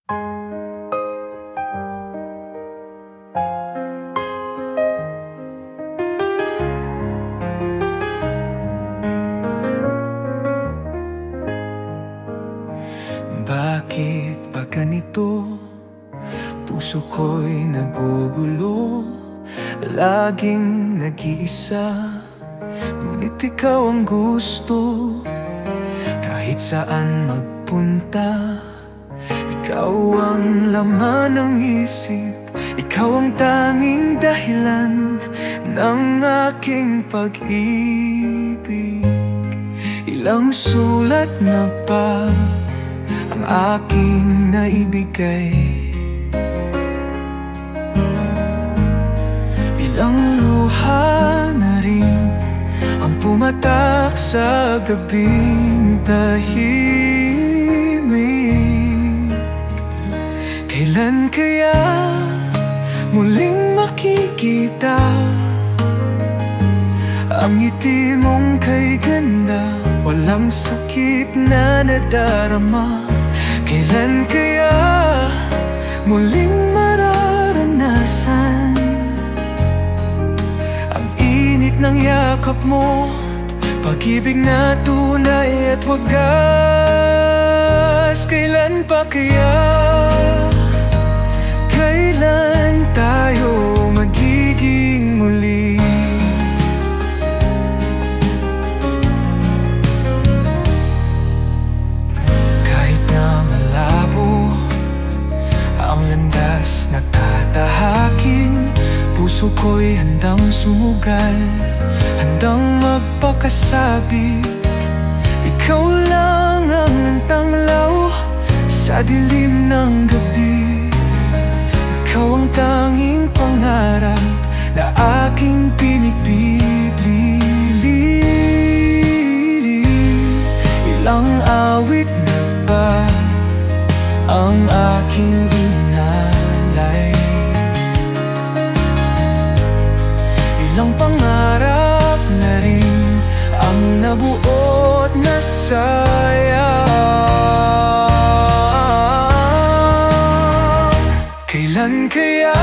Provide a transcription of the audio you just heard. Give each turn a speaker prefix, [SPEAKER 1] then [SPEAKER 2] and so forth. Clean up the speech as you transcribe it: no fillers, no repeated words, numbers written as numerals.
[SPEAKER 1] Bakit ba ganito? Puso ko'y nagugulo, laging nag-iisa, ngunit ikaw ang gusto. Kahit saan magpunta, ikaw ang laman ng isip, ikaw ang tanging dahilan ng aking pag-ibig. Ilang sulat na pa ang aking naibigay, ilang luha na rin ang pumatak sa gabing tahimik. Kailan kaya muling makikita ang ngiti mong kay ganda, walang sakit na nadarama? Kailan kaya muling mararanasan ang init ng yakap mo, pag-ibig na tunay at wagas? Kailan pa kaya? Kailan tayo magiging muli? Nagtatahakin, puso ko'y handang sumugal, handang magpakasabik. Ikaw lang ang tanglaw sa dilim ng gabi, ikaw ang tanging pangarap na aking pinipili. Ilang awit na ba ang aking inalay, ilang pangarap na rin ang nabuot na sayang. Kailan kaya